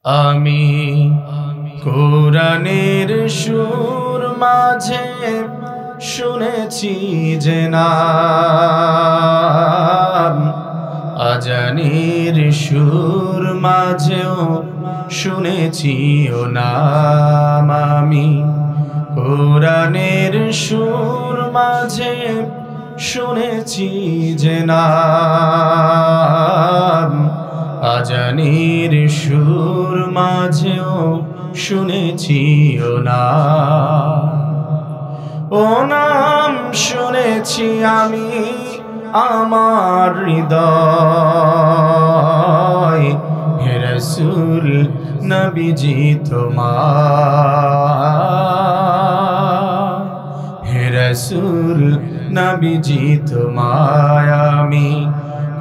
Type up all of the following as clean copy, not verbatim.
আমি কোরআনের সুর মাঝে শুনেছি যে নাম, আজানের সুর মাঝেও শুনেছি ও নাম। আমি কোরআনের সুর মাঝে শুনেছি যে নাম, আজানের সুর মাঝেও শুনেছি ও নাম। ও নাম শুনেছি আমি আমার হৃদয়, হে রাসূল নবীজি তোমায়, হে রাসূল নবীজি তোমায়। আমি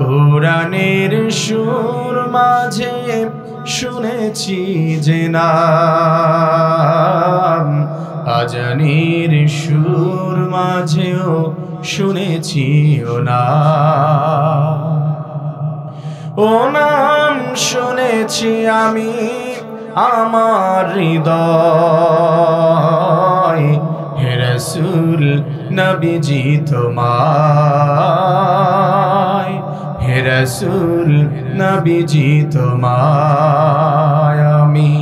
কোরআনের সুর মাঝে শুনেছি যে নাম, আজানের সুর মাঝেও শুনেছি ও নাম। ও নাম শুনেছি আমি আমার হৃদয়, হে রাসূল নবীজি তোমায়, হে রাসূল নবীজি তোমায়। আমি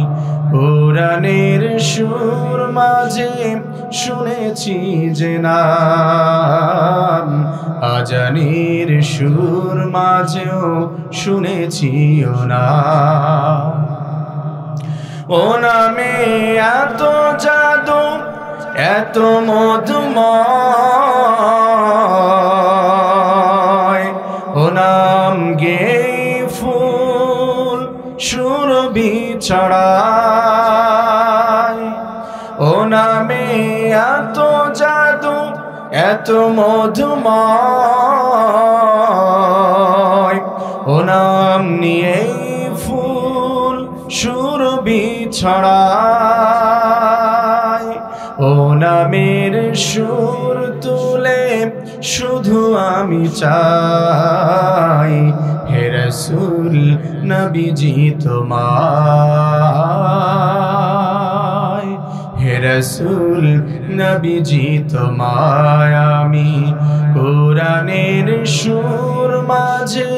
কোরআনের সুর মাঝে শুনেছি যে নাম, আজানের সুর মাঝেও শুনেছি ও নাম। ও নামে এত জাদু এত মধুময়, ও নাম গে ফুল সুরভি ছড়ায়। ও নামে এত জাদু এত মধুময়, ও নাম নিয়ে ফুল সুরভি ছড়ায়। ও নামের সুর তুলে শুধু আমি চাই, হে রাসূল নবীজি তোমায়, হে রাসূল নবীজি তোমায়। আমি কোরআনের সুর মাঝে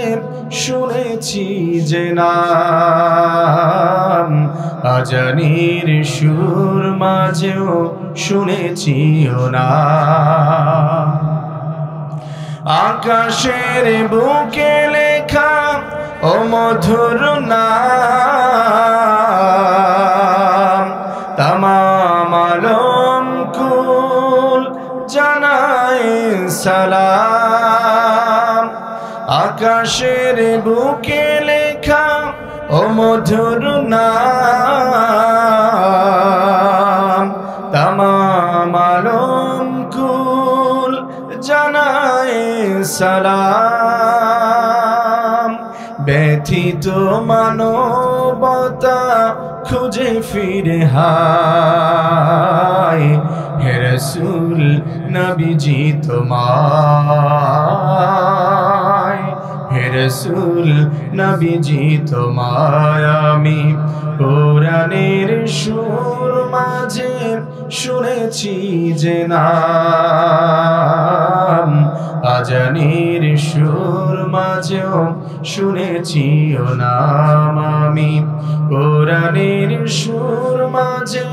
শুনেছি যে নাম, আজানের সুর মাঝেও শুনেছি ও নাম। আকাশের বুকে লেখা ও মধুর নাম, তামাম আলম কুল জানায় সালাম। আকাশের বুকে লেখা ও মধুর নাম, তামাম আলম কুল জানায় সালাম। ব্যথিত মানবতা খুঁজে ফিরে হায়, হে রাসূল নবীজি তোমায়, হে রাসূল নবীজি তোমায়। আমি কোরআনের সুর মাঝে শুনেছি যে নাম, আজানের সুর মাঝেও শুনেছি ও নাম। আমি কোরআনের সুর মাঝে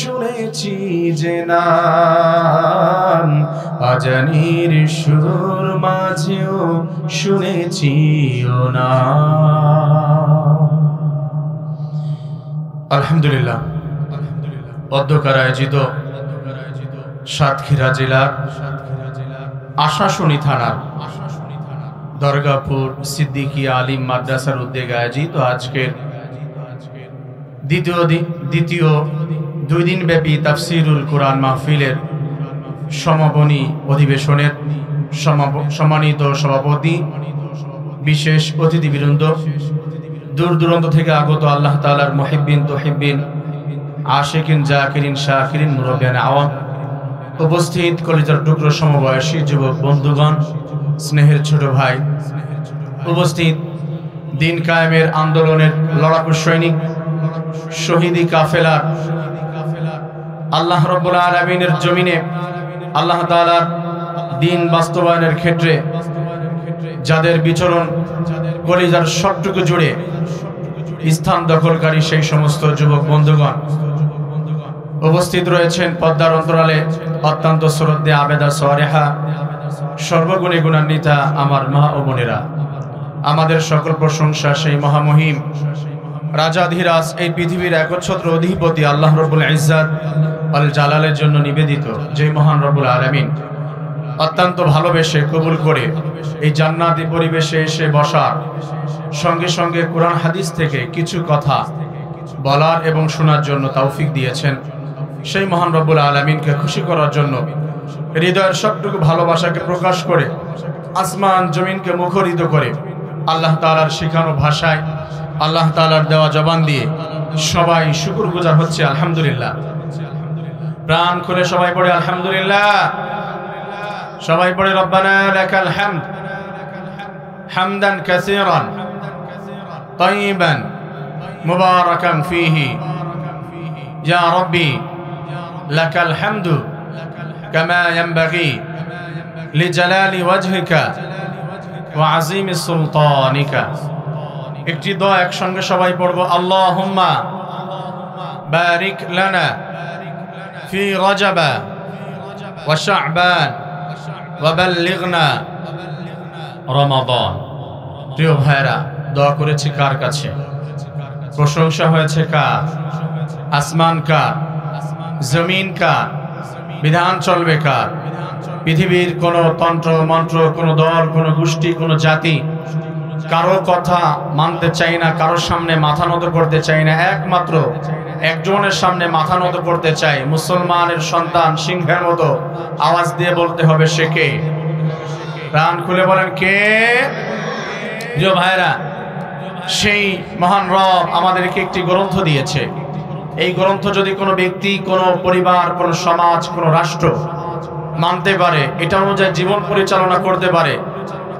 শুনেছি যে নাম, আজানের সুর মাঝেও শুনেছি ও নাম। আলহামদুলিল্লাহ, অধ্যকার আয়োজিত সাতক্ষীরা জেলার আশাশুনি থানার দরগাপুর সিদ্দিকিয়া আলিম মাদ্রাসার উদ্যোগে আয়োজিত আজকের দ্বিতীয় 2 দিনব্যাপী তাফসিরুল কোরআন মাহফিলের সমাপনী অধিবেশনের সম্মানিত সভাপতি, বিশেষ অতিথিবৃন্দ, দূর দূরান্ত থেকে আগত আল্লাহ তাআলার মুহিব্বিন তুহিব্বিন আশিকিন জাকিরিন শাকিরিন মুরব্বিয়ান আওয়াম, উপস্থিত কলিজার টুকরো সমবয়সী যুবক বন্ধুগণ, স্নেহের ছোট ভাই, উপস্থিত দিন কায়েমের আন্দোলনের লড়াকু সৈনিক শহীদি কাফেলার আল্লাহ রাব্বুল আলামিনের জমিনে আল্লাহ তাআলার দ্বীন বাস্তবায়নের ক্ষেত্রে যাদের বিচরণ কলিজার সবটুকু জুড়ে স্থান দখলকারী সেই সমস্ত যুবক বন্ধুগণ উপস্থিত রয়েছেন পর্দার অন্তরালে অত্যন্ত শ্রদ্ধে আবেদা সালেহা সর্বগুণে গুণান্বিতা আমার মা ও বোনেরা, আমাদের সকল প্রশংসা সেই মহামহিম রাজাধিরাজ এই পৃথিবীর একচ্ছত্র অধিপতি আল্লাহ রব্বুল ইজ্জাত আল জালালের জন্য নিবেদিত, যে মহান রব্বুল আলামিন অত্যন্ত ভালোবেসে কবুল করে এই জান্নাতি পরিবেশে এসে বসার সঙ্গে সঙ্গে কোরআন হাদিস থেকে কিছু কথা বলার এবং শোনার জন্য তৌফিক দিয়েছেন। সেই মহান রব্বুল আলামিনকে খুশি করার জন্য হৃদয়ের সবটুকু ভালোবাসাকে প্রকাশ করে আসমান জমিনকে মুখরিত করে আল্লাহ তাআলার শেখানো ভাষায় আল্লাহ তাআলার দেওয়া জবান দিয়ে সবাই শুকরগুজার হচ্ছে আলহামদুলিল্লাহ। প্রাণ খুলে সবাই পড়ে আলহামদুলিল্লাহ, সবাই পড়ে রব্বানা লাকাল হামদ হামদান কাসীরান তাইয়িবান মুবারাকান ফীহি ইয়া রাব্বি লাকাল হামদু কামা ইয়ানবাগি লিজালালি ওয়াজহিকা ওয়া আযীমি সুলতানিকা। একটি দোয়া একসঙ্গে সবাই পড়ব, আল্লাহুম্মা বারিক লানা ফি রজব ওয়া শাবান ওয়া বাল্লিগনা রমাদান। প্রিয় ভাইরা, দোয়া করেছি কার কাছে? প্রশংসা হয়েছে কার? আসমান কার? জমিন কার? বিধান চলবে কার? পৃথিবীর কোন তন্ত্র মন্ত্র, কোন দল, কোন গোষ্ঠী, কোন জাতি কারো কথা মানতে চাই না, কারোর সামনে মাথা নত করতে চাই না, একমাত্র একজনের সামনে মাথা নত করতে চাই। মুসলমানের সন্তান সিংহের মতো আওয়াজ দিয়ে বলতে হবে, সে কে? প্রাণ খুলে বলেন কে? প্রিয় ভাইরা, সেই মহান রব আমাদেরকে একটি গ্রন্থ দিয়েছে। এই গ্রন্থ যদি কোনো ব্যক্তি, কোনো পরিবার, কোনো সমাজ, কোনো রাষ্ট্র মানতে পারে, এটা অনুযায়ী জীবন পরিচালনা করতে পারে,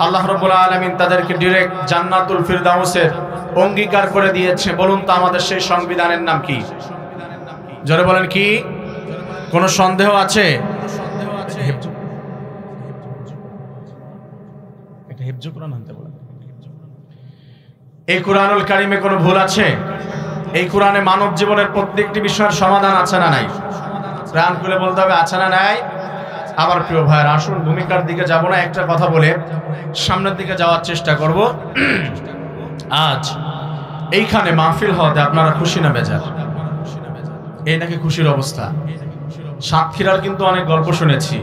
আল্লাহ রাব্বুল আলামিন তাদেরকে ডাইরেক্ট জান্নাতুল ফিরদাউসের অঙ্গীকার করে দিয়েছে। বলুন তো আমাদের সেই সংবিধানের নাম কি? জোরে বলেন কি? কোনো সন্দেহ আছে? এটা হিফজুল কোরআন আনতে বলেন। এই কোরআনুল কারীমে কোনো ভুল আছে? এই কোরআনে মানব জীবনের প্রত্যেকটি বিষয়ের সমাধান আছে না নাই? প্রাণ খুলে বলতে হবে, আছে না নাই? আমার প্রিয় ভাইয়ের, আসুন ভূমিকার দিকে যাব না, একটা কথা বলে সামনের দিকে যাওয়ার চেষ্টা করব। আজ এইখানে মাহফিল হওয়াতে আপনারা খুশি না বেজার? এই নাকি খুশির অবস্থা? সাতক্ষীরার কিন্তু অনেক গল্প শুনেছি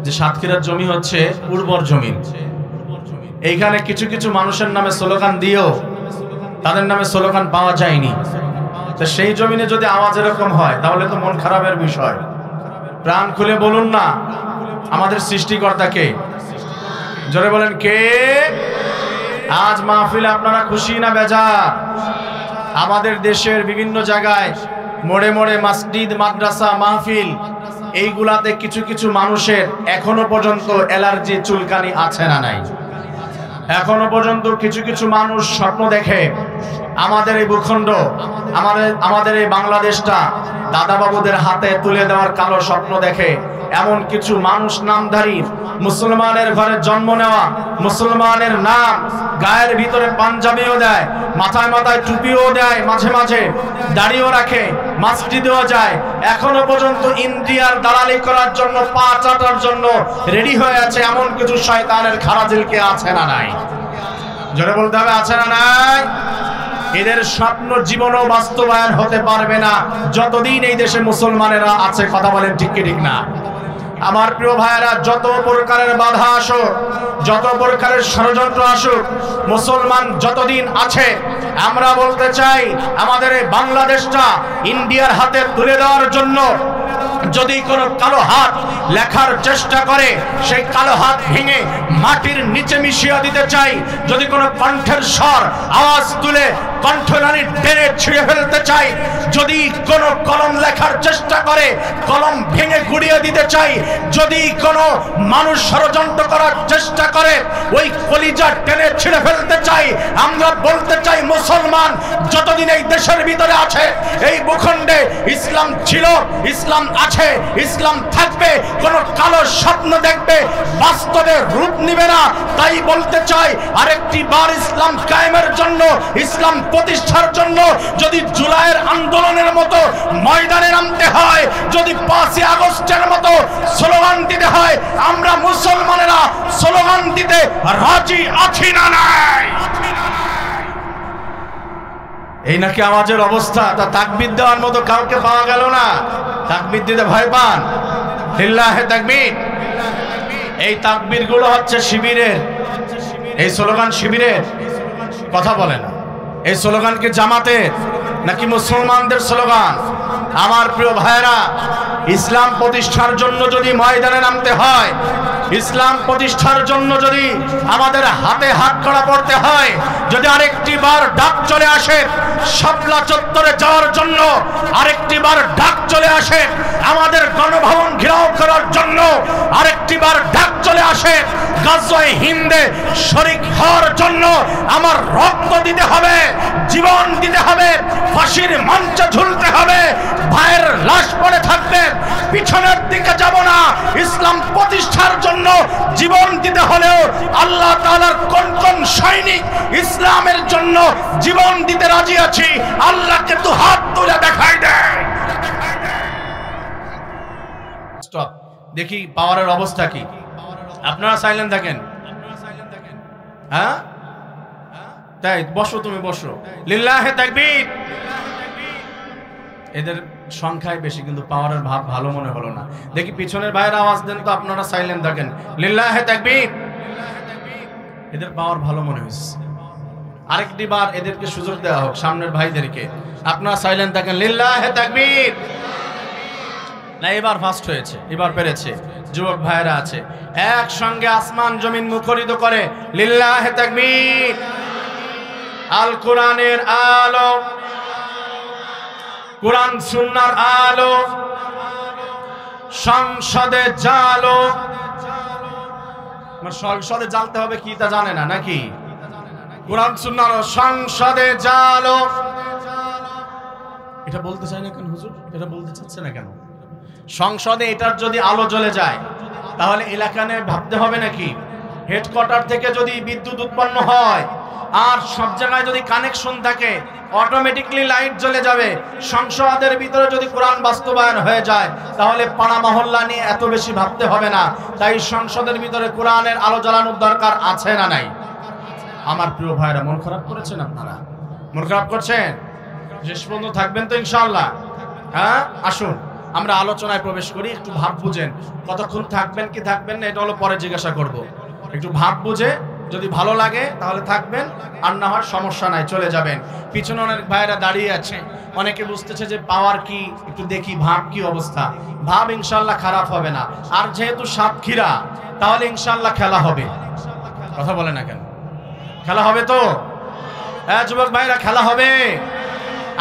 যে সাতক্ষীরার জমি হচ্ছে উর্বর জমি। এইখানে কিছু কিছু মানুষের নামে স্লোগান দিয়েও তাদের নামে স্লোগান পাওয়া যায়নি। তো সেই জমিনে যদি আওয়াজ এরকম হয় তাহলে তো মন খারাপের বিষয়। প্রাণ খুলে বলুন না, আমাদের সৃষ্টিকর্তা কে? জোরে বলেন কে? আজ মাহফিলে আপনারা খুশি না বেজার? আমাদের দেশের বিভিন্ন জায়গায় মোড়ে মোড়ে মসজিদ, মাদ্রাসা, মাহফিল, এইগুলাতে কিছু কিছু মানুষের এখনো পর্যন্ত অ্যালার্জি, চুলকানি আছে না নাই? এখনো পর্যন্ত কিছু কিছু মানুষ স্বপ্ন দেখে আমাদের এই ভূখণ্ড, আমাদের এই বাংলাদেশটা দাদা বাবুদের হাতে তুলে দেওয়ার কালো স্বপ্ন দেখে। এমন কিছু মানুষ নামধারী, মুসলমানের ঘরে জন্ম নেওয়া, মুসলমানের নাম, গায়ের ভিতরে পাঞ্জাবিও দেয়, মাথায় মাথায় টুপিও দেয়, মাঝে মাঝে দাড়িও রাখে, মসজিদেও যায়, এখনো পর্যন্ত ইন্ডিয়ার দালালি করার জন্য, পা চাটার জন্য রেডি হয়ে আছে। এমন কিছু শয়তানের খারাজিল কে আছে না নাই? জোরে বলতে হবে, আছে না নাই? এদের স্বপ্ন জীবনও বাস্তবায়ন হতে পারবে না যতদিন এই দেশে মুসলমানেরা আছে। কথা বলেন ঠিক কি ঠিক না? আমার প্রিয় ভাইয়েরা, যত প্রকারের বাধা আসুক, যত প্রকারের ষড়যন্ত্র আসুক, মুসলমান যতদিন আছে, আমরা বলতে চাই আমাদের এই বাংলাদেশটা ইন্ডিয়ার হাতে তুলে দেওয়ার জন্য যদি কোনো কালো হাত লেখার চেষ্টা করে, সেই কালো হাত ভেঙে মাটির নিচে মিশিয়ে দিতে চাই। যদি কোনো কণ্ঠের স্বর আওয়াজ তুলে কণ্ঠনালী টেনে ছিঁড়ে ফেলতে চাই, যদি কোনো কলম লেখার চেষ্টা করে কলম ভেঙে গুড়িয়ে দিতে চাই। যদি কোনো মানুষ ষড়যন্ত্র করার চেষ্টা করে ওই কলিজা টেনে ছিঁড়ে ফেলতে চাই। আমরা বলতে চাই মুসলমান যতদিন এই দেশের ভিতরে আছে, এই ভূখণ্ডে ইসলাম ছিল, ইসলাম আছে, ইসলাম থাকবে। কোনো কালো স্বপ্ন দেখবে বাস্তবে রূপ নিবে না। তাই বলতে চাই আরেকটি বার ইসলাম কায়েমের জন্য, ইসলাম প্রতিষ্ঠার জন্য যদি জুলাইয়ের আন্দোলনের মতো ময়দানে নামতে হয়, যদি 5ই আগস্টের মতো স্লোগান দিতে হয়, আমরা মুসলমানেরা স্লোগান দিতে রাজি আছি না নাই? এই নাকি আমাদের অবস্থা। তা তাকবীর দেওয়ার মতো কাউকে পাওয়া গেল না। তাকবীর দিতে ভয় পান। লিল্লাহে তাকবীর। এই তাকবীর গুলো হচ্ছে শিবিরের, এই স্লোগান শিবিরের, কথা বলে না। এই স্লোগান কি জামাতের নাকি মুসলমানদের স্লোগান? আমার প্রিয় ভাইরা, ইসলাম প্রতিষ্ঠার জন্য যদি ময়দানে নামতে হয়, ইসলাম প্রতিষ্ঠার জন্য যদি আমাদের হাতে হাত করা পড়তে হয়, যদি আরেকটি বার ডাক চলে আসে শাপলা চত্বরে যাওয়ার জন্য, আরেকটি বার ডাক চলে আসে আমাদের গণভবন ঘেরাও করার জন্য, আরেকটি বার ডাক চলে আসে গাজওয়ে হিন্দে শরীক হওয়ার জন্য, আমার রক্ত দিতে হবে, জীবন দিতে হবে, ফাঁসির মঞ্চে ঝুলতে হবে, ভাইয়ের লাশ পড়ে থাকবে, পিছনের দিকে যাব না। ইসলাম প্রতিষ্ঠার জন্য জীবন দিতে হলেও আল্লাহ তাআলার কোন কোন সৈনিক ইসলামের জন্য জীবন দিতে রাজি আছি, আল্লাহকে তো হাত তুলে দেখাই দেয়। স্টপ, দেখি পাওয়ারের অবস্থা কি। আপনারা সাইলেন্ট থাকেন। হ্যাঁ তাই বসো, তুমি বসো। লিল্লাহে তাকবীর। এদের সংখ্যায় বেশি কিন্তু পাওয়ারের ভাব ভালো মনে হলো না। দেখি পিছনের ভাইয়ের আওয়াজ দেন তো। আপনারা সাইলেন্ট থাকেন। লিল্লাহে তাকবীর। এদের পাওয়ার ভালো মনে হয়েছে। আরেকটি বার এদেরকে সুযোগ দেওয়া হোক, সামনের ভাইদেরকে। আপনারা সাইলেন্ট থাকেন। লিল্লাহে তাকবীর। না, এবার ফাস্ট হয়েছে, এবার পেরেছে। যুবক ভাইয়েরা আছে, একসঙ্গে আসমান জমিন মুখরিত করে লিল্লাহে তাকবীর। আল কোরআনের আলো, কোরআন সুন্নাহর আলো, সংসদে জালো। সংসদে জ্বালতে হবে কি তা জানে না নাকি? কোরআন সুন্নাহর সংসদে জালো। এটা বলতে চাই না কেন হুজুর? এটা বলতে চাচ্ছে না কেন? সংসদে এটার যদি আলো জ্বলে যায় তাহলে এলাকানে ভাবতে হবে নাকি? হেডকোয়ার্টার থেকে যদি বিদ্যুৎ উৎপন্ন হয় আর সব জায়গায় যদি কানেকশন থাকে, অটোমেটিকলি লাইট জ্বলে যাবে। সংসদের ভিতরে যদি কোরআন বাস্তবায়ন হয়ে যায় তাহলে পাড়া মহল্লা নিয়ে এত বেশি ভাবতে হবে না। তাই সংসদের ভিতরে কোরআনের আলো জ্বালানোর দরকার আছে না নাই? আমার প্রিয় ভাইরা, মন খারাপ করেছেন আপনারা? মন খারাপ করছেন? শেষ পর্যন্ত থাকবেন তো ইনশাআল্লাহ? হ্যাঁ, আসুন আমরা আলোচনায় প্রবেশ করি। একটু ভাব বুঝেন, কতক্ষণ থাকবেন কি থাকবেন না এটা হলো পরে জিজ্ঞাসা করব। একটু ভাব বুঝে যদি ভালো লাগে তাহলে থাকবেন, আর না হয় সমস্যা নাই, চলে যাবেন। পিছনে অনেক ভাইয়েরা দাঁড়িয়ে আছে, অনেকে বুঝতেছে যে পাওয়ার কি, একটু দেখি ভাব কি অবস্থা। ভাব ইনশাআল্লাহ খারাপ হবে না। আর যেহেতু সাতক্ষীরা, তাহলে ইনশাআল্লাহ খেলা হবে। কথা বলে না কেন? খেলা হবে তো? হ্যাঁ যুবক ভাইরা, খেলা হবে।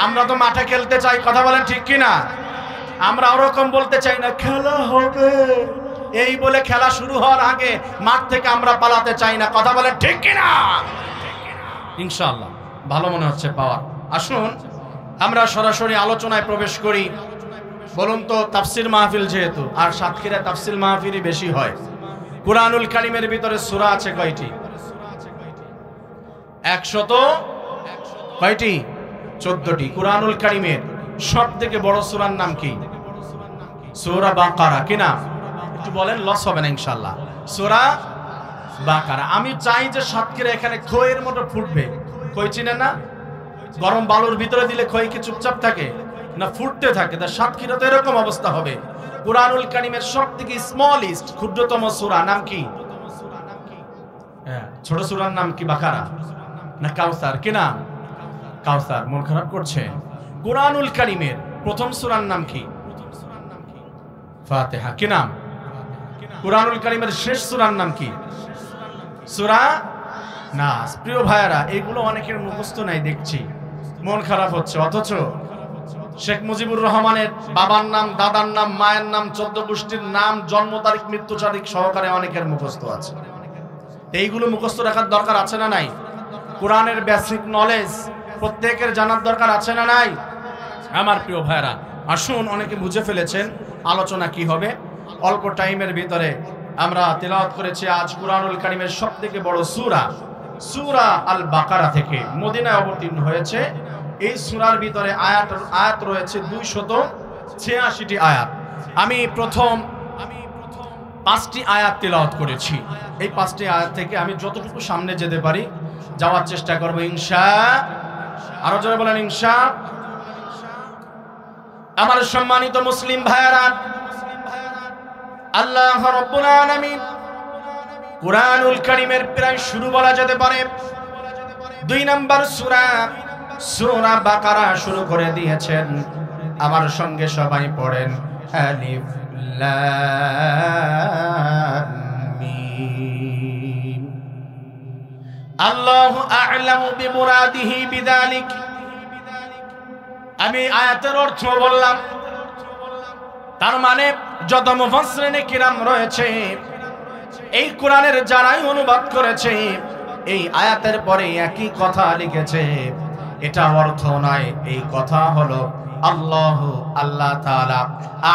আমরা তো মাঠে খেলতে চাই, কথা বলেন ঠিক কিনা? আমরা ওরকম বলতে চাই না খেলা হবে এই বলে খেলা শুরু হওয়ার আগে মাঠ থেকে আমরা পালাতে চাই না, কথা বলেন ঠিক কিনা? ইনশাআল্লাহ ভালো মনে হচ্ছে পাওয়ার। আসুন আমরা সরাসরি আলোচনায় প্রবেশ করি। বলুন তো, তাফসির মাহফিল যেহেতু, আর সাতক্ষীরা তাফসির মাহফিলই বেশি হয়। কুরআনুল কারীমের ভিতরে সূরা আছে কয়টি? 100 কয়টি? 14টি। কুরআনুল কারীমের সবথেকে বড় সূরার নাম কি? সূরা বাকারা। কি নাম? একটু বলেন, লস হবে না ইনশাআল্লাহ। সূরা বাকারা। আমি চাই যে সাতক্ষীরা এখানে খইয়ের মতো ফুটবে। খই চিনেন না? গরম বালুর ভিতরে দিলে খই কি চুপচাপ থাকে না, ফুটতে থাকে। তা সাতক্ষীরা তো এরকম অবস্থা হবে। কুরআনুল কারীমের সবথেকে স্মলেস্ট, ক্ষুদ্রতম সূরা নাম কি? হ্যাঁ, ছোট সূরার নাম কি? বাকারা না কাউসার? কি নাম? কাউসার। মন খারাপ করছে? কুরআনুল কারীমের প্রথম সূরার নাম কি? ফাতিহা। কি নাম? কুরআনুল কারীমের শেষ সূরার নাম কি? সূরা নাস। প্রিয় ভাইয়েরা, এগুলো অনেকের মুখস্থ নাই দেখছি, মন খারাপ হচ্ছে। অথচ শেখ মুজিবুর রহমানের বাবার নাম, দাদার নাম, মায়ের নাম, 14 গোষ্ঠীর নাম, জন্ম তারিখ, মৃত্যু তারিখ সহকারে অনেকের মুখস্থ আছে। এইগুলো মুখস্থ রাখার দরকার আছে না নাই? কোরআনের বেসিক নলেজ প্রত্যেকের জানার দরকার আছে না নাই? আমার প্রিয় ভাইরা, আসুন, অনেকে বুঝে ফেলেছেন আলোচনা কি হবে। অল্প টাইমের ভিতরে আমরা তেলাওয়াত করেছি আজ কুরআনুল কারীমের সবথেকে বড় সূরা, সূরা আল বাকারা থেকে মদিনায় অবতীর্ণ হয়েছে। এই সূরার ভিতরে আয়াত রয়েছে 286টি আয়াত। আমি প্রথম 5টি আয়াত তেলাওয়াত করেছি। এই 5টি আয়াত থেকে আমি যতটুকু সামনে যেতে পারি যাওয়ার চেষ্টা করব ইনশাআল্লাহ। আরো জোরে বলেন ইনশাআল্লাহ। আমার সম্মানিত মুসলিম ভাইয়েরা, আল্লাহ রাব্বুল আলামিন কুরআনুল কারীমের প্রায় শুরু বলা যেতে পারে 2 নম্বর সূরা বাকারা শুরু করে দিয়েছেন। আমার সঙ্গে সবাই পড়েন আলিফ লাম মিম। আল্লাহু আ'লামু বিমুরাদিহি বিযালিক। আমি আয়াতের অর্থ বললাম, তার মানে যত মুফাসসিরিনে কিরাম রয়েছে, এই কোরআনের যারাই অনুবাদ করেছে, এই আয়াতের পরে একই কথা লিখেছে। এটা অর্থ নয়, এই কথা হলো আল্লাহ তাআলা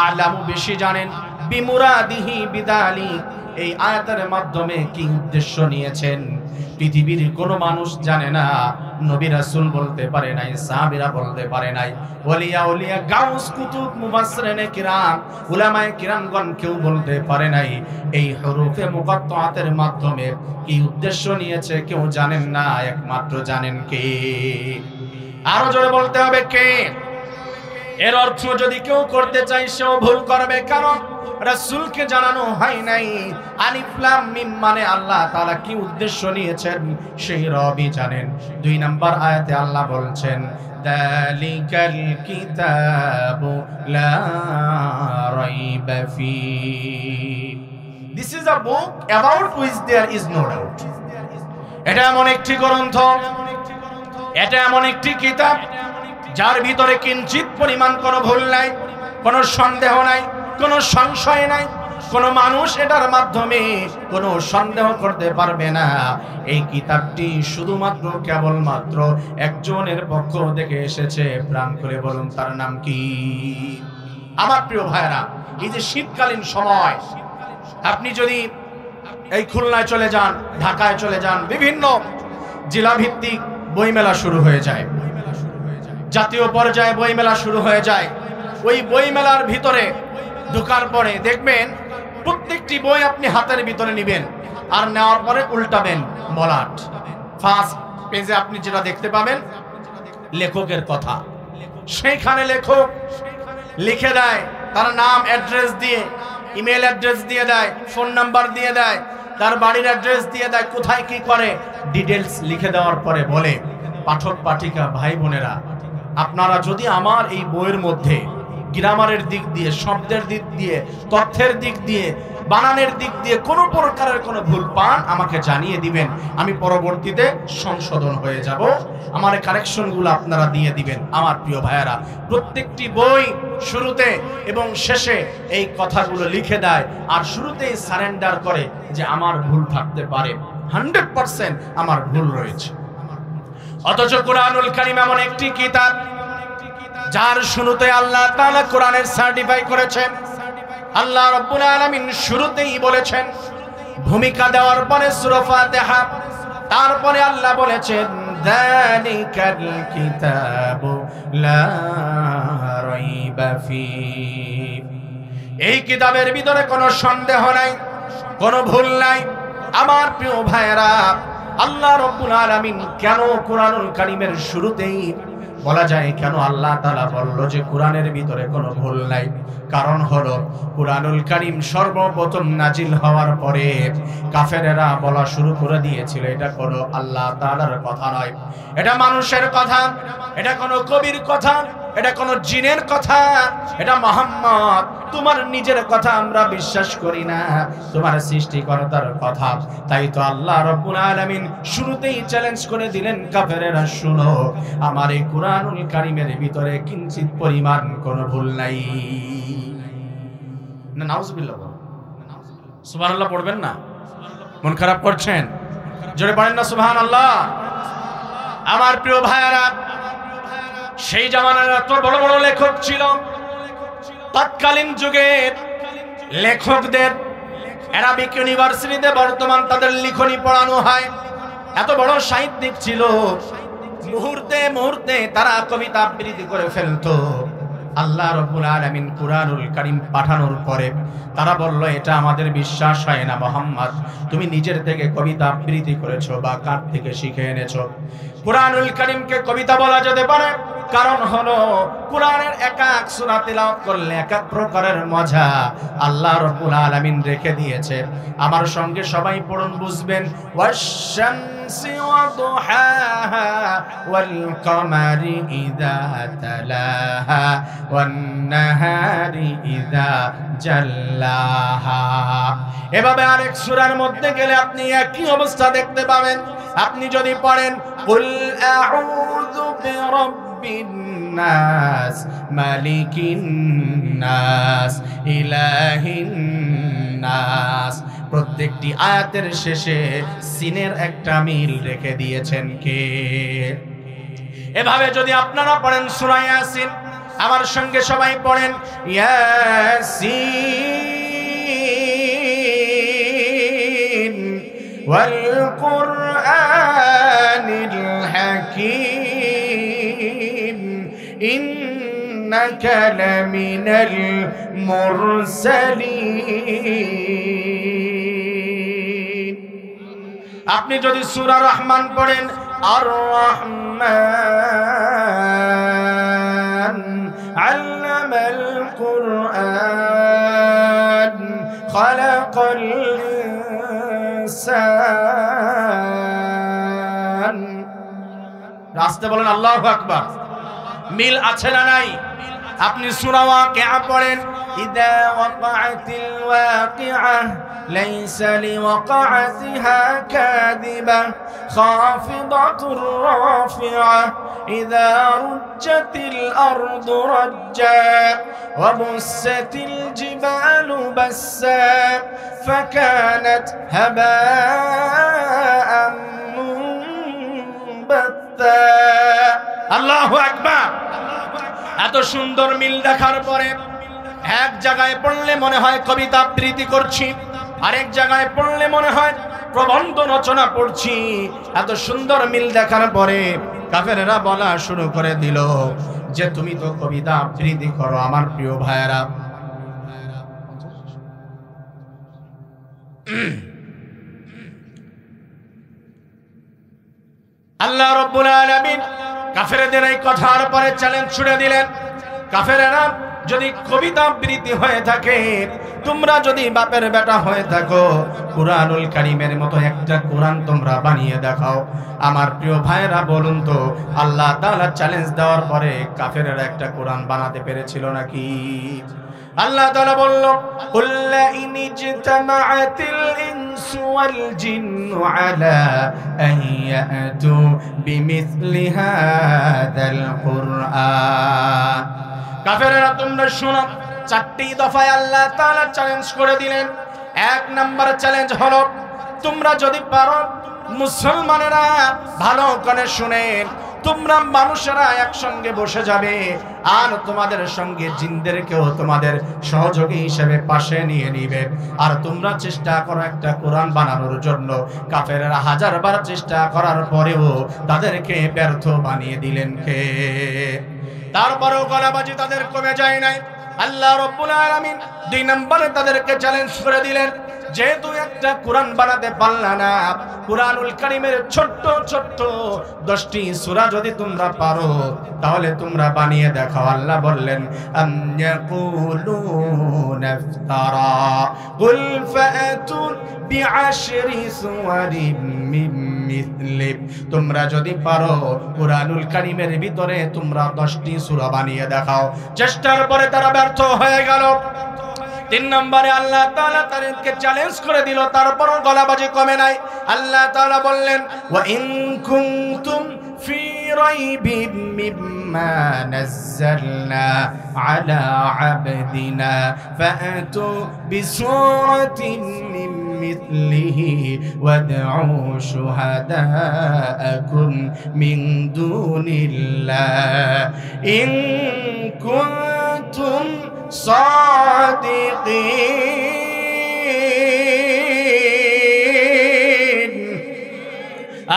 আ'লামু, বেশি জানেন, বিমুরাদিহি বিযালিক, এই আয়াতের মাধ্যমে কি উদ্দেশ্য নিয়েছেন পৃথিবীর কোনো মানুষ জানে না। নবী রাসূল বলতে পারে নাই, সাহাবীরা বলতে পারে নাই, ওলিয়া গাউস কুতুব মুফাসসিরিনে কিরাম উলামায়ে কিরামগণ কেউ বলতে পারে নাই। এই হরফে মুকাত্তাআতের মাধ্যমে কি উদ্দেশ্য নিয়েছে কেউ জানেন না, একমাত্র জানেন কে? আরো জোরে বলতে হবে কে? এর অর্থ যদি কেউ করতে চায় সেও ভুল করবে, কারণ রাসূলকে জানানো হয় নাই। আলিফ লাম মিম মানে আল্লাহ তাআলা কি উদ্দেশ্য নিয়েছেন সেই রবই জানেন। 2 নম্বর আয়াতে আল্লাহ বলছেন যালিকাল কিতাবু লা রাইবা ফি। This is a book about which there is no doubt. এটা এমন একটি গ্রন্থ, এটা এমন একটি কিতাব যার ভিতরে কিঞ্চিত পরিমাণ কোনো ভুল নাই, কোনো সন্দেহ নাই, কোনো সংশয় নাই। কোনো মানুষ এটার মাধ্যমে কোনো সন্দেহ করতে পারবে না। এই কিতাবটি শুধুমাত্র কেবলমাত্র একজনের পক্ষ থেকে এসেছে। প্রাণ করে বলুন তার নাম কি? আমার প্রিয় ভাইরা, এই যে শীতকালীন সময়, আপনি যদি এই খুলনায় চলে যান, ঢাকায় চলে যান, বিভিন্ন জেলা ভিত্তিক বইমেলা শুরু হয়ে যায়, জাতীয় পর্যায়ে বইমেলা শুরু হয়ে যায়। ওই বইমেলার ভিতরে ঢোকার পরে দেখবেন প্রত্যেকটি বই আপনি হাতের ভিতরে নেবেন, আর নেওয়ার পরে উল্টাবেন মলাট। ফার্স্ট পেজে আপনি যেটা দেখতে পাবেন লেখকের কথা। সেইখানে লেখক লিখে দেয় তার নাম, অ্যাড্রেস দিয়ে, ইমেল অ্যাড্রেস দিয়ে দেয়, ফোন নাম্বার দিয়ে দেয়, তার বাড়ির অ্যাড্রেস দিয়ে দেয়, কোথায় কি করে ডিটেলস লিখে দেওয়ার পরে বলে, পাঠক পাঠিকা ভাই বোনেরা, আপনারা যদি আমার এই বইয়ের মধ্যে গ্রামারের দিক দিয়ে, শব্দের দিক দিয়ে, তথ্যের দিক দিয়ে, বানানের দিক দিয়ে কোনো প্রকারের কোনো ভুল পান আমাকে জানিয়ে দিবেন, আমি পরবর্তীতে সংশোধন হয়ে যাব, আমার কারেকশনগুলো আপনারা দিয়ে দিবেন। আমার প্রিয় ভাইয়েরা, প্রত্যেকটি বই শুরুতে এবং শেষে এই কথাগুলো লিখে দেয়, আর শুরুতেই সারেন্ডার করে যে আমার ভুল থাকতে পারে, 100% আমার ভুল রয়েছে। অথচ কুরআনুল কারীম এমন একটি কিতাব যার শুরুতে আল্লাহ তাআলা কোরআনের সার্টিফাই করেছেন। আল্লাহ রাব্বুল আলামিন শুরুতেই বলেছেন, ভূমিকা দেওয়ার পরে সূরা ফাতিহা, তারপরে আল্লাহ বলেছেন যালিকাল কিতাবু লা রাইবা ফি। এই কিতাবের ভিতরে কোনো সন্দেহ নাই, কোনো ভুল নাই। আমার প্রিয় ভাইয়েরা, আল্লাহ রাব্বুল আলামিন কেন কুরআনুল কারীমের শুরুতেই বলা যায়, কেন আল্লাহ তাআলা বলল যে কোরআনের ভিতরে কোনো ভুল নাই? কারণ হলো কুরআনুল কারীম সর্বপ্রথম নাজিল হওয়ার পরে কাফেরেরা বলা শুরু করে দিয়েছিল এটা কোনো আল্লাহ তাআলার কথা নয়, এটা মানুষের কথা, এটা কোনো কবির কথা, এটা কোনো জিনের কথা, এটা মুহাম্মদ তোমার নিজের কথা আমরা বিশ্বাস করি না, তোমার সৃষ্টিকর্তার কথা। তাই তো আল্লাহ রাব্বুল আলামিন শুরুতেই চ্যালেঞ্জ করে দিলেন, কাফেরেরা শুনো, আমার এই কুরআনুল কারীমের ভিতরে কিঞ্চিত পরিমাণ কোনো ভুল নাই। না নাউজুবিল্লাহ, সুবহানাল্লাহ পড়বেন না? মন খারাপ করছেন? জোরে পড়েন না সুবহানাল্লাহ। আমার প্রিয় ভাইয়েরা, সেই জামানার এত বড় বড় লেখক ছিল, তৎকালীন যুগের লেখকদের অ্যারাবিক ইউনিভার্সিটিতে বর্তমান তাদের লিখনি পড়ানো হয়। এত বড় সাহিত্যিক ছিল, মুহূর্তে মুহূর্তে তারা কবিতা আবৃত্তি করে ফেলতো। আল্লাহ রাব্বুল আলামিন কুরআনুল কারীম পাঠানোর পরে তারা বলল, এটা আমাদের বিশ্বাস হয় না মুহাম্মদ, তুমি নিজের থেকে কবিতা আবৃত্তি করেছো বা কার থেকে শিখে এনেছো। কুরআনুল কারীমকে কবিতা বলা যেতে পারে, কারণ হলো কুরআনের এক এক সূরা তেলাওয়াত করলে এক এক প্রকারের মজা আল্লাহ রাব্বুল আলামিন রেখে দিয়েছে। আমার সঙ্গে সবাই পড়ুন, বুঝবেন। ওয়াশ-শামসি ওয়া দুহাহা ওয়াল কমারি ইযা তালাহা ওয়ান নাহারি ইযা জাল্লাহা। এভাবে আরেক সূরার মধ্যে গেলে আপনি একই অবস্থা দেখতে পাবেন। আপনি যদি পড়েন কুল আউযু বিরাব্বিন নাস মালিকিন নাস ইলাহিন নাস, প্রত্যেকটি আয়াতের শেষে সিনের একটা মিল রেখে দিয়েছেন কে? এভাবে যদি আপনারা পড়েন সূরা ইয়াসিন, আমার সঙ্গে সবাই পড়েন ইয়াসিন ওয়াল কুরআনিল হাকীম ইন্নাকা লামিনাল মুরসালিন। আপনি যদি সূরা রহমান পড়েন, আর রহমান আল্লামাল কুরআন খালাকাল ইনসান। রাস্তে বলেন আল্লাহু আকবার। মিল আছে না নাই? আপনি সূরা ওয়াকিআ পড়েন, ইযা ওয়াকাআতিল ওয়াকিআ লাইসা লিওয়াকাআতিহা কাযিবা খাফিদাতুর রাফিআ ইযা রুজ্জাতিল আরদু রাজ্জা ওয়া বুসাতিল জিবালু বাসসা ফাকানাত হাবাআম মুনবাত্তা। আল্লাহু আকবার। এত সুন্দর মিল দেখার পরে এক জায়গায় পড়লে মনে হয় কবিতা আবৃত্তি করছি, আরেক জায়গায় পড়লে মনে হয় প্রবন্ধ রচনা পড়ছি। এত সুন্দর মিল দেখার পরে কাফেররা বলা শুরু করে দিল যে তুমি তো কবিতা আবৃত্তি করো। আমার প্রিয় ভাইয়েরা, আল্লাহ রাব্বুল আলামিন কাফেরদের এই কথার পরে চ্যালেঞ্জ ছুড়ে দিলেন, কাফেরেরা যদি কবিতা আবৃত্তি হয়ে থাকে, তোমরা যদি বাপের বেটা হয়ে থাকো, কুরআনুল কারীমের মতো একটা কোরআন তোমরা বানিয়ে দেখাও। আমার প্রিয় ভাইরা বলুন তো, আল্লাহ তাআলা চ্যালেঞ্জ দেওয়ার পরে কাফেরেরা একটা কোরআন বানাতে পেরেছিল নাকি? আল্লাহ তাআলা বলল, কুল্লা ইনিজতামাআতিল ইনসু ওয়াল জিন্নু আলা আন ইয়াতু বিমিসলি হাযাল কুরআন। কাফেরেরা তোমরা শোনো, চারটি দফায় আল্লাহ তাআলা চ্যালেঞ্জ করে দিলেন। এক নাম্বার চ্যালেঞ্জ হলো, তোমরা যদি পারো, মুসলমানেরা ভালো করে শুনেন, তোমরা মানুষেরা একসঙ্গে বসে যাবে আর তোমাদের সঙ্গে জিনদেরকেও তোমাদের সহযোগী হিসেবে পাশে নিয়ে নিবে, আর তোমরা চেষ্টা করো একটা কোরআন বানানোর জন্য। কাফেররা হাজারবার চেষ্টা করার পরেও তাদেরকে ব্যর্থ বানিয়ে দিলেন কে? তারপরেও গলাবাজি তাদের কমে যায় নাই। আল্লাহ রাব্বুল আলামিন দুই নম্বরে তাদেরকে চ্যালেঞ্জ করে দিলেন, যেহেতু একটা কোরআন বানাতে পারলা না, কুরআনুল কারীমের ছোট্ট ছোট্ট 10টি সূরা যদি তোমরা পারো তাহলে তোমরা বানিয়ে দেখাও। আল্লাহ বললেন, আম ইয়াকুলুনা ইফতারা কুল ফাআতু বিআশরি সুওয়ারিন মিন মিথলি, তোমরা যদি পারো কুরআনুল কারীমের ভিতরে তোমরা 10টি সূরা বানিয়ে দেখাও। চেষ্টার পরে তারা ব্যর্থ হয়ে গেল। 3 নম্বরে আল্লাহ তাআলা তাদেরকে চ্যালেঞ্জ করে দিল, তারপরও গলাবাজি কমে নাই। আল্লাহ তাআলা বললেন, ওয়া ইন কুনতুম ফি রাইবিম মিম্মা নাযালনা আলা আবদিনা ফাআতু বিসূরাতিন মিন মিথলিহি ওয়াদউ শুহাদাআকুম মিন দুনিল্লাহ ইন কুনতুম সাদিকিন।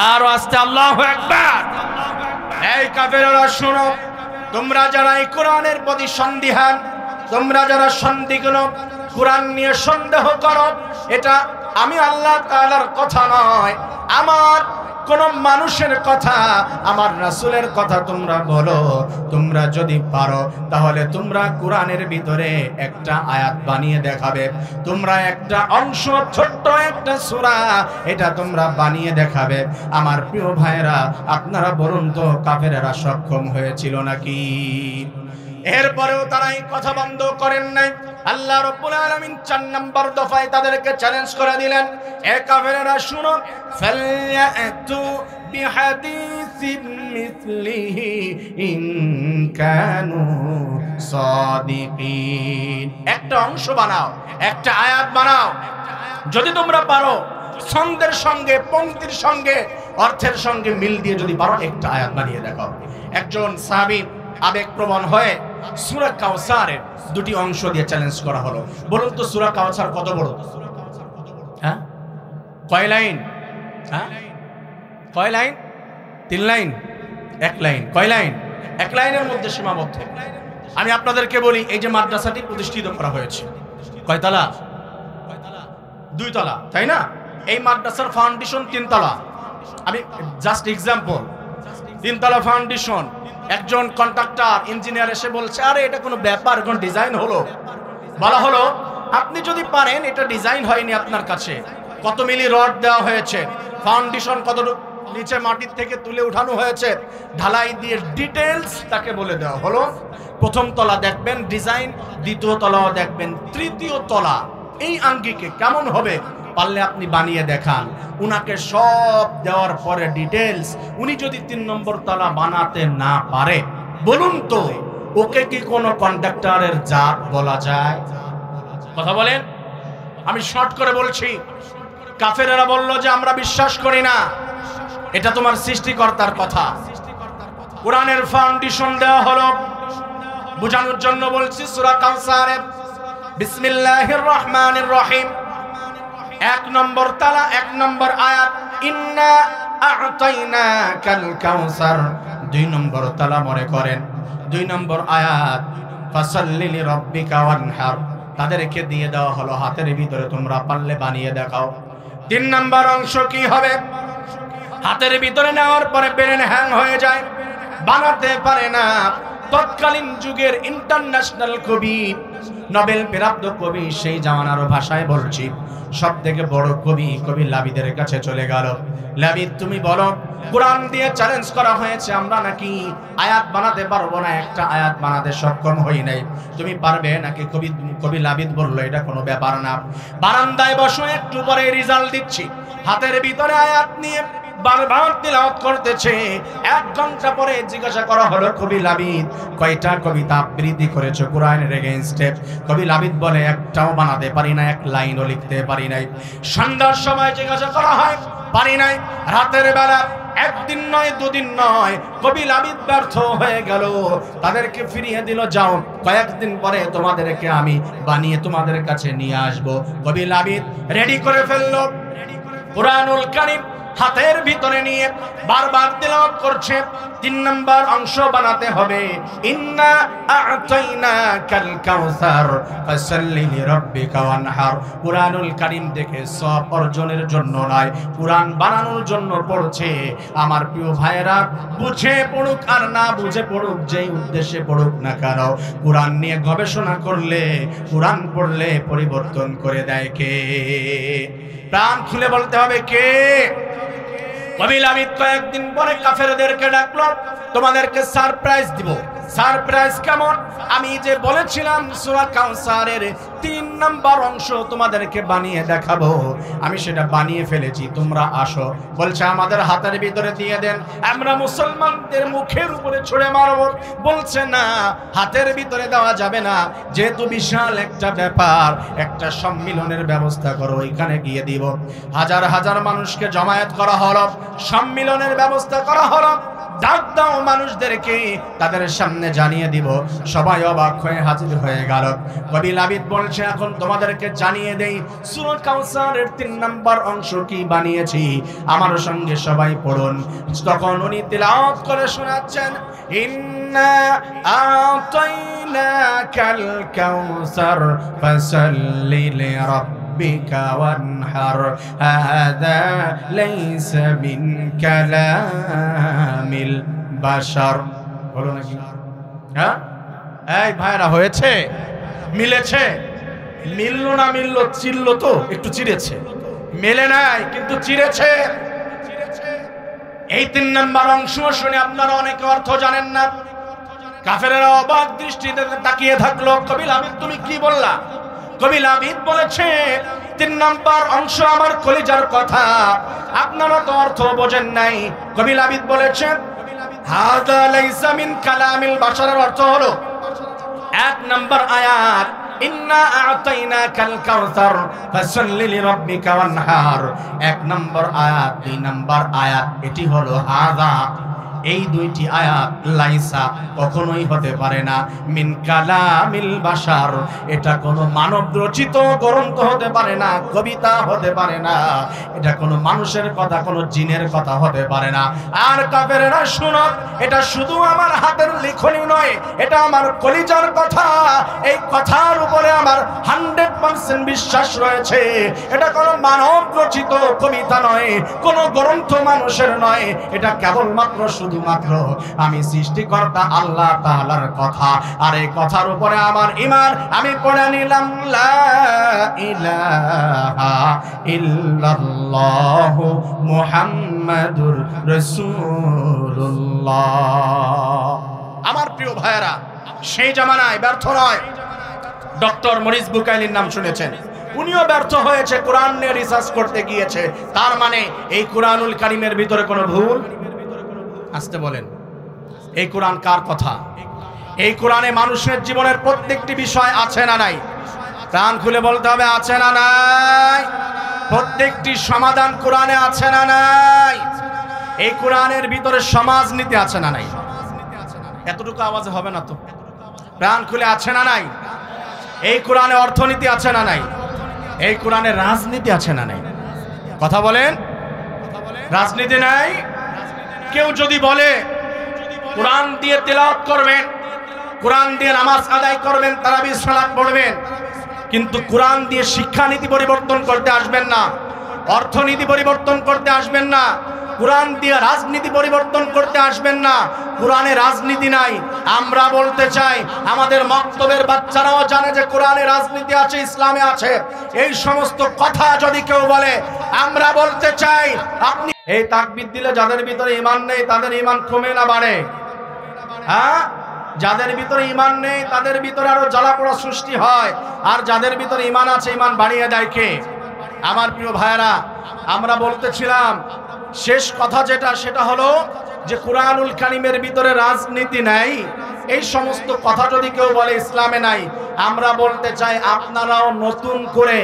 আর আস্তে আল্লাহু আকবার। এই কাফেররা শোনো, তোমরা যারা এই কোরআনের প্রতি সন্দিহান, তোমরা যারা সন্দিগ্ন, কোরআন নিয়ে সন্দেহ করো, এটা আমি আল্লাহ তাআলার কথা নয়, আমার কোন মানুষের কথা, আমার রাসূলের কথা তোমরা বলো। তোমরা যদি পারো তাহলে তোমরা কোরআনের ভিতরে একটা আয়াত বানিয়ে দেখাবে, তোমরা একটা অংশ, ছোট্ট একটা সূরা, এটা তোমরা বানিয়ে দেখাবে। আমার প্রিয় ভাইরা, আপনারা বলুন তো কাফেররা সক্ষম হয়েছিল নাকি? এরপরেও তারা এই কথা বন্ধ করেন নাই। আল্লাহ রাব্বুল আলামিন 4 নম্বর দফায় তাদেরকে চ্যালেঞ্জ করে দিলেন, এ কাফেররা শুনো, ফালয়াতু বিহাদিসিম মিথলিহি ইন কানু সাদিকিন। একটা অংশ বানাও, একটা আয়াত বানাও, যদি তোমরা পারো ছন্দের সঙ্গে, পংক্তির সঙ্গে, অর্থের সঙ্গে মিল দিয়ে যদি পারো একটা আয়াত বানিয়ে দেখাও। একজন সাহাবী আবেগপ্রবণ হয়ে সূরা কাউসারের 2টি অংশ দিয়ে চ্যালেঞ্জ করা হলো। বলুন তো সূরা কাউসার কত বড়? হ্যাঁ, কয় লাইন? হ্যাঁ, কয় লাইন? 3 লাইন? 1 লাইন? কয় লাইন? 1 লাইনের মধ্যে সীমাবদ্ধ। আমি আপনাদেরকে বলি, এই যে মাদ্রাসাটি প্রতিষ্ঠিত করা হয়েছে, কয় তলা? 2 তলা, তাই না? এই মাদ্রাসার ফাউন্ডেশন 3 তলা। আমি জাস্ট এক্সাম্পল, 3 তলা ফাউন্ডেশন। একজন কন্ট্রাক্টর ইঞ্জিনিয়ার এসে বলছে, আরে এটা কোনো ব্যাপার, কোন ডিজাইন হলো? বলা হলো, আপনি যদি পারেন, এটা ডিজাইন হয়নি আপনার কাছে, কত মিলি রড দেওয়া হয়েছে, ফাউন্ডেশন কতটুকু নিচে মাটির থেকে তুলে উঠানো হয়েছে, ঢালাই দিয়ে ডিটেইলস তাকে বলে দেওয়া হলো। প্রথম তলা দেখবেন ডিজাইন, দ্বিতীয় তলাও দেখবেন, তৃতীয় তলা এই আঙ্গিকে কেমন হবে পারলে আপনি বানিয়ে দেখান। উনাকে সব দেওয়ার পরে ডিটেইলস, উনি যদি 3 নম্বর তলা বানাতে না পারে, বলুন তো ওকে কি কোনো কন্ট্রাক্টরের জাত বলা যায়? কথা বলেন। আমি শর্ট করে বলছি, কাফেররা বলল যে আমরা বিশ্বাস করি না, এটা তোমার সৃষ্টিকর্তার কথা। কোরআনের ফাউন্ডেশন দেওয়া হলো, বোঝানোর জন্য বলছি। সূরা কাউসারের বিসমিল্লাহির রহমানির রহিম 1 নম্বর তালা 1 নম্বর আয়াত, ইন্না আ'তাইনাকাল কাউসার। 2 নম্বর তালা মনে করেন 2 নম্বর আয়াত, ফাসাল্লি লিরাব্বিকা ওয়ানহার। তাদেরকে দিয়ে দেওয়া হলো হাতের ভিতরে, তোমরা পারলে বানিয়ে দেখাও। 3 নম্বর অংশ কি হবে? হাতের ভিতরে নেওয়ার পরে ব্রেন হ্যাং হয়ে যায়, বানাতে পারে না। তৎকালীন যুগের ইন্টারন্যাশনাল কবি, নোবেল প্রাপ্ত কবি, সেই জামানার ভাষায় বলছি, সব থেকে বড় কবি, কবি লাবিদের কাছে চলে গেল। লাবিদ, তুমি বলো, কোরআন দিয়ে চ্যালেঞ্জ করা হয়েছে, আমরা নাকি আয়াত বানাতে পারবো না, একটা আয়াত বানাতে সক্ষম হই নাই, তুমি পারবে নাকি? কবি লাবিদ বলল, এটা কোনো ব্যাপার না, বারান্দায় বসো, একটু পরে রেজাল্ট দিচ্ছি। হাতের ভিতরে আয়াত নিয়ে বারবার তিলাওয়াত করতেছে। 1 ঘন্টা পরে জিজ্ঞাসা করা হলো, কবি লাবিদ কয়টা কবিতা আবৃত্তি করেছো কোরআনের এগেইনস্টে? কবি লাবিদ বলে, একটাও বানাতে পারি না, 1 লাইনও লিখতে পারি নাই। সন্ধ্যার সময় জিজ্ঞাসা করা হয়, পারি নাই। রাতের বেলা, 1 দিন নয় 2 দিন নয়, কবি লাবিদ ব্যর্থ হয়ে গেল। তাদেরকে ফিরিয়ে দিল, যাও, কয়েকদিন পরে তোমাদেরকে আমি বানিয়ে তোমাদের কাছে নিয়ে আসব। কবি লাবিদ রেডি করে ফেললো কুরআনুল কারীম, হাতের ভিতরে নিয়ে বারবার তিলাওয়াত করছে। 3 নম্বর অংশ বানাতে হবে, ইন্না আ'তাইনাকাল কাউসার ফাসাল্লি লিরাব্বিকা ওয়ানহার। কুরআনুল কারীম দেখে সব অর্জনের জন্য নয়, কুরআন বানানোর জন্য পড়ছে। আমার প্রিয় ভাইয়েরা, বুঝে পড়ুক আর না বুঝে পড়ুক, যেই উদ্দেশ্যে পড়ুক না কেন, কুরআন নিয়ে গবেষণা করলে, কুরআন পড়লে পরিবর্তন করে দেয় কে? প্রাণ খুলে বলতে হবে কে? কবি লাবিদ কয়েকদিন পরে কাফেরদেরকে ডাকলো, তোমাদেরকে সারপ্রাইজ দিব। সারপ্রাইজ কেমন? আমি যে বলেছিলাম সূরা কাউসারের 3 নাম্বার অংশ তোমাদেরকে বানিয়ে দেখাবো, আমি সেটা বানিয়ে ফেলেছি, তোমরা আসো। বলছে আমাদের হাতের ভিতরে দিয়ে দেন, আমরা মুসলমানদের মুখের উপরে ছুঁড়ে মারবো। বলছে না, হাতের ভিতরে দেওয়া যাবে না, যেহেতু বিশাল একটা ব্যাপার, একটা সম্মিলনের ব্যবস্থা করো, ওইখানে গিয়ে দিব। হাজার হাজার মানুষকে জমায়েত করা হলো, সম্মিলনের ব্যবস্থা করা হলো। ডাক দাও মানুষদেরকে, তাদের সামনে জানিয়ে দিব। সবাই অবাক হয়ে হাজির হয়ে গেল। কবি লাবিদ বলছে এখন তোমাদেরকে জানিয়ে দেই সূরা কাউসারের 3 নাম্বার অংশ কি বানিয়েছি, আমার সঙ্গে সবাই পড়ুন। তখন উনি তিলাওয়াত করে শোনাচ্ছেন, ইন্না আতাইনাকাল কাউসার ফাসাল্লি লিরাব্বিকা ওয়ানহার হাযা লাইসা মিন কালামিল বাশার। বলো নাকি? হ্যাঁ, এই ভাইরা হয়েছে, মিলেছে? মিললো না মিললো, চিরলো তো একটু চিরেছে, মেলে নাই কিন্তু চিরেছে। এই 3 নাম্বার অংশ শুনে আপনারা অনেকে অর্থ জানেন না। কাফেরেরা অবাক দৃষ্টিতে তাকিয়ে থাকলো। কবি লাবিদ তুমি কি বললা? কবি লাবিদ বলেছে 3 নাম্বার অংশ আমার কলিজার কথা, আপনারা তো অর্থ বোঝেন নাই। কবি লাবিদ বলেছেন হাযা লাইসা মিন কালামিল বাশারের অর্থ হলো 1 নাম্বার আয়াত, ইন্না আ'তাইনাকাল কাউসার ফাসাল্লি লিরাব্বিকা ওয়ানহার। 1 নাম্বার আয়াত, 2 নাম্বার আয়াত, এটি হলো হাযা। এই 2টি আয়াত লাইসা কখনোই হতে পারে না মিন কালামিল বাশার, এটা কোনো মানব রচিত গ্রন্থ হতে পারে না, কবিতা হতে পারে না, এটা কোনো মানুষের কথা, কোনো জিনের কথা হতে পারে না। আর কাফেররা শুনো, এটা শুধু আমার হাতের লেখনী নয়, এটা আমার কলিজার কথা। এই কথার উপরে আমার 100% বিশ্বাস রয়েছে। এটা কোনো মানব রচিত কবিতা নয়, কোনো গ্রন্থ মানুষের নয়, এটা কেবলমাত্র শুধুমাত্র আমি সৃষ্টিকর্তা আল্লাহ তাআলার কথা। আর এই কথার উপরে আমার ঈমান, আমি পড়ে নিলাম লা ইলাহা ইল্লাল্লাহু মুহাম্মাদুর রাসূলুল্লাহ। আমার প্রিয় ভাইয়েরা, সেই জামানায় ব্যর্থ নয়। ডক্টর মরিস বুকাইলির নাম শুনেছেন, উনিও ব্যর্থ হয়েছে, কোরআন নিয়ে রিসার্চ করতে গিয়েছে। তার মানে এই কোরআনুল কারীমের ভিতরে কোনো ভুল? আসতে বলেন, এই কোরআন কার কথা? এই কোরআনে মানুষের জীবনের প্রত্যেকটি বিষয় আছে না নাই? কান খুলে বলতে হবে, আছে না নাই? প্রত্যেকটি সমাধান কোরআনে আছে না নাই? এই কোরআনের ভিতরে সমাজনীতি আছে না নাই? এতটুকু আওয়াজে হবে না তো? প্রাণ খুলে আছে না নাই? এই কোরআনে অর্থনীতি আছে না নাই? এই কোরআনে রাজনীতি আছে না নাই? কথা বলেন, রাজনীতি নাই? কেউ যদি বলে কোরআন দিয়ে তেলাওয়াত করবেন, কোরআন দিয়ে নামাজ আদায় করবেন, তারাবির সালাত পড়বেন, কিন্তু কোরআন দিয়ে শিক্ষানীতি পরিবর্তন করতে আসবেন না, অর্থনীতি পরিবর্তন করতে আসবেন না, কোরআন দিয়ে রাজনীতি পরিবর্তন করতে আসবেন না। কোরআনে রাজনীতি নাই। আমরা বলতে চাই, আমাদের মক্তবের বাচ্চারাও জানে যে কোরআনে রাজনীতি আছে, ইসলামে আছে। এই সমস্ত কথা যদি কেউ বলে, আমরা বলতে চাই, আপনি এই তাকবীর দিলে যাদের ভিতরে ঈমান নেই তাদের ঈমান কমে না বাড়ে? হ্যাঁ, যাদের ভিতরে ঈমান নেই তাদের ভিতরে আরো জ্বালাপোড়া সৃষ্টি হয়, আর যাদের ভিতরে ঈমান আছে ঈমান বাড়িয়ে দেয় কে? আমার প্রিয় ভাইয়েরা, আমরা বলতেছিলাম শেষ কথা যেটা, সেটা হলো যে কোরআনুল কারীমের ভিতরে রাজনীতি নাই। এই সমস্ত কথা যদি কেউ বলে ইসলামে নাই, আমরা বলতে চাই আপনারাও নতুন করে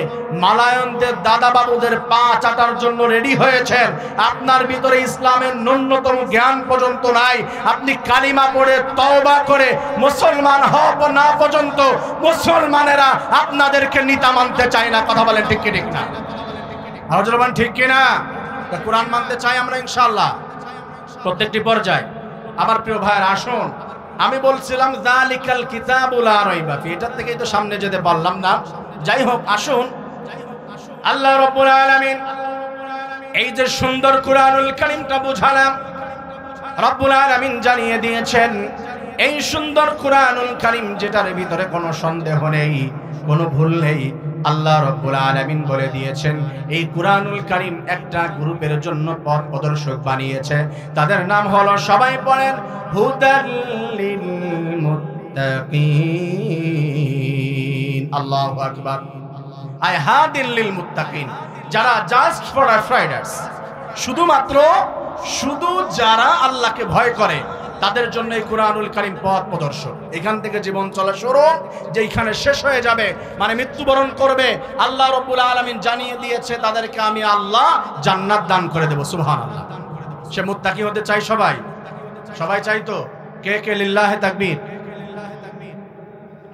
মালায়নদের দাদা বাবুদের পা চাটার জন্য রেডি হয়েছেন। আপনার ভিতরে ইসলামের ন্যূনতম জ্ঞান পর্যন্ত নাই। আপনি কালিমা পড়ে তওবা করে মুসলমান হব না পর্যন্ত মুসলমানেরা আপনাদেরকে নিতা মানতে চায় না। কথা বলেন ঠিক কি ঠিক না? আলোচনা ঠিক কিনা? কোরআন মানতে চাই আমরা ইনশাআল্লাহ প্রত্যেকটি পর্যায়ে। আমার প্রিয় ভাইয়ের, আসুন, আমি বলছিলাম যালিকাল কিতাবু লা রাইবা ফি, এটার থেকেই তো সামনে যেতে পারলাম না। যাই হোক, আসুন, আল্লাহ রাব্বুল আলামিন এই যে সুন্দর কোরআনুল কারীমটা বুঝালাম, রাব্বুল আলামিন জানিয়ে দিয়েছেন এই সুন্দর কোরআনুল কারীম যেটার ভিতরে কোনো সন্দেহ নেই, কোনো ভুল নেই, আল্লাহ রাব্বুল আলামিন বলে দিয়েছেন এই কুরআনুল কারীম একটা গ্রুপের জন্য পথ প্রদর্শক বানিয়েছে, তাদের নাম হলো, সবাই পড়েন, হুদাল লিল মুত্তাকিন। আল্লাহু আকবার। আই হাদিল লিল মুত্তাকিন, যারা জাস্ট ফর আফ্রাইডার্স, শুধু যারা আল্লাহকে ভয় করে তাদের জন্য এই কুরআনুল কারীম পথ প্রদর্শক। এখান থেকে জীবন চলা শুরু, যেখানে শেষ হয়ে যাবে মানে মৃত্যুবরণ করবে, আল্লাহ রাব্বুল আলামিন জানিয়ে দিয়েছে তাদেরকে আমি আল্লাহ জান্নাত দান করে দেব। সুবহানাল্লাহ। সে মুত্তাকি হতে চাই সবাই? সবাই চাই তো? কে কে লিল্লাহে তাকবীর?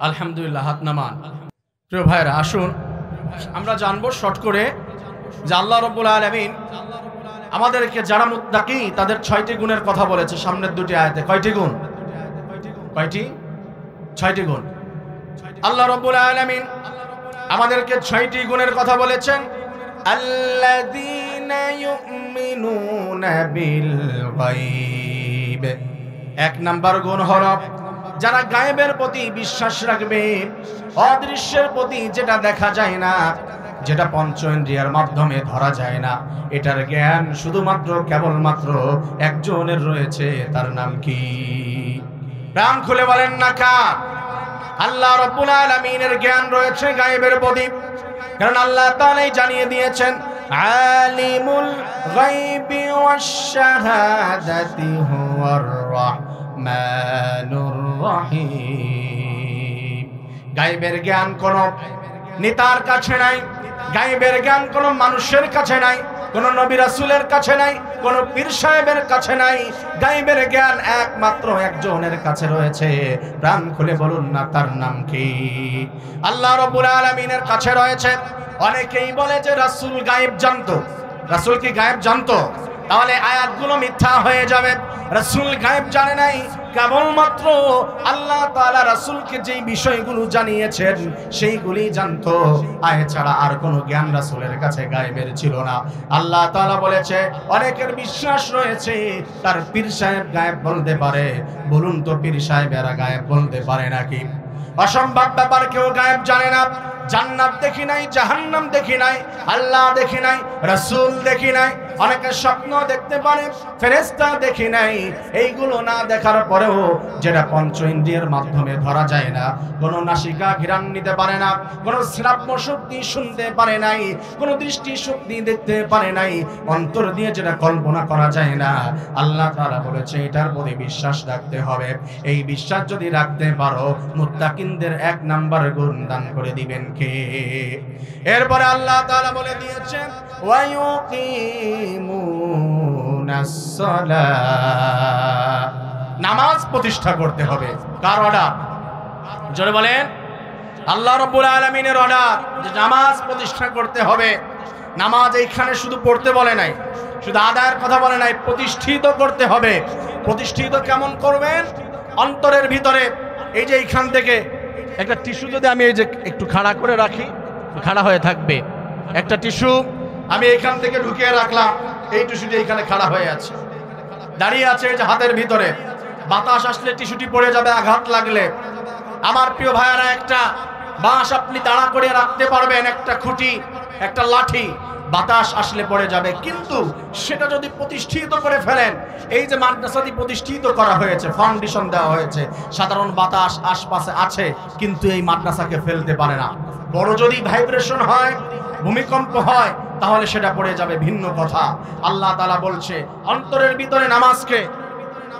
আলহামদুলিল্লাহ, হাত নামান। প্রিয় ভাইরা, আসুন আমরা জানবো শর্ট করে যে আল্লাহ রাব্বুল আলামিন আমাদেরকে যারা মুত্তাকি তাদের 6টি গুণের কথা বলেছে সামনের দুটি আয়াতে। কয়টি গুণ? কয়টি? 6টি গুণ। আল্লাহ রাব্বুল আলামিন আমাদেরকে 6টি গুণের কথা বলেছেন। আল্লাযীনা ইউমিনুনা বিল গায়ব, 1 নাম্বার গুণ হলো যারা গায়েবের প্রতি বিশ্বাস রাখবে, অদৃশ্যের প্রতি, যেটা দেখা যায় না, যেটা পঞ্চ ইন্দ্রিয়ার মাধ্যমে ধরা যায় না, এটার জ্ঞান শুধুমাত্র কেবলমাত্র একজনের রয়েছে। তার নাম কি? প্রাণ খুলে বলেন না কার? আল্লাহ রাব্বুল আলামিনের জ্ঞান রয়েছে গায়েবের প্রতি, কারণ আল্লাহ তাআলাই জানিয়ে দিয়েছেন আলিমুল গায়বি ওয়াশ শাহাদাতি হুয়ার রাহমানুর রহিম। গায়েবের জ্ঞান কোন নেতার কাছে নাই, গায়েবের জ্ঞান কোন মানুষের কাছে নাই, কোন নবী রাসূলের কাছে নাই, কোন পীর সাহেবের কাছে নাই। গায়েবের জ্ঞান একমাত্র একজনের কাছে রয়েছে। প্রাণ খুলে বলুন না তার নাম কি? আল্লাহ রাব্বুল আলামিনের কাছে রয়েছে। অনেকেই বলে যে রাসূল গায়েব জানতো। রাসূল কি গায়েব জানতো? তাহলে আয়াতগুলো মিথ্যা হয়ে যাবে। রাসূল গায়েব জানে নাই, কেবলমাত্র আল্লাহ তাআলা রাসূলকে যেই বিষয়গুলো জানিয়েছেন সেইগুলি জানতো। ছাড়া আর কোনো জ্ঞান রাসূলের কাছে গায়েবের ছিল না। আল্লাহ তাআলা বলেছে অনেকের বিশ্বাস রয়েছে তার পীর সাহেব গায়েব বলতে পারে। বলুন তো পীর সাহেবেরা গায়েব বলতে পারে নাকি? অসম্ভব ব্যাপার, কেউ গায়েব জানে না। জান্নাত দেখি নাই, জাহান্নাম দেখি নাই, আল্লাহ দেখি নাই, রাসূল দেখি নাই, অনেকে স্বপ্ন দেখতে পারে, ফেরেশতা দেখি নাই। এইগুলো না দেখার পরেও, যেটা পঞ্চ ইন্দ্রিয়ের মাধ্যমে ধরা যায় না, কোনো নাসিকা ঘ্রাণ নিতে পারে না, কোনো শ্রাব্য শক্তি শুনতে পারে নাই, কোনো দৃষ্টি শক্তি দেখতে পারে নাই, অন্তর দিয়ে যেটা কল্পনা করা যায় না, আল্লাহ তাআলা বলেছে এটার প্রতি বিশ্বাস রাখতে হবে। এই বিশ্বাস যদি রাখতে পারো, মুত্তাকিনদের 1 নাম্বার গুণ দান করে দিবেন কে? এরপরে আল্লাহ তাআলা বলে দিয়েছেন ওয়া ইউকিমুনাস সালাহ, নামাজ প্রতিষ্ঠা করতে হবে। কার অর্ডার? জোরে বলেন। আল্লাহ রাব্বুল আলামিনের অর্ডার যে নামাজ প্রতিষ্ঠা করতে হবে। নামাজ এইখানে শুধু পড়তে বলে নাই, শুধু আদায়ের কথা বলে নাই, প্রতিষ্ঠিত করতে হবে। প্রতিষ্ঠিত কেমন করবেন? অন্তরের ভিতরে। এই যে এইখান থেকে একটা টিস্যু যদি আমি এই যে একটু খাড়া করে রাখি, খাড়া হয়ে থাকবে। একটা টিস্যু আমি এইখান থেকে ঢুকিয়ে রাখলাম, এই টিস্যুটি এইখানে খাড়া হয়ে আছে, দাঁড়িয়ে আছে এই যে হাতের ভিতরে। বাতাস আসলে টিস্যুটি পড়ে যাবে আঘাত লাগলে। আমার প্রিয় ভাইয়ারা, একটা বাঁশ আপনি দাঁড়া করে রাখতে পারবেন, একটা খুঁটি, একটা লাঠি, বাতাস আসলে পড়ে যাবে। কিন্তু সেটা যদি প্রতিষ্ঠিত করে ফেলেন, এই যে মাদ্রাসাটি প্রতিষ্ঠিত করা হয়েছে, ফাউন্ডেশন দেওয়া হয়েছে, সাধারণ বাতাস আশপাশে আছে কিন্তু এই মাদ্রাসাকে ফেলতে পারে না। বড় যদি ভাইব্রেশন হয়, ভূমিকম্প হয়, তাহলে সেটা পড়ে যাবে, ভিন্ন কথা। আল্লাহ তাআলা বলছে অন্তরের ভিতরে নামাজকে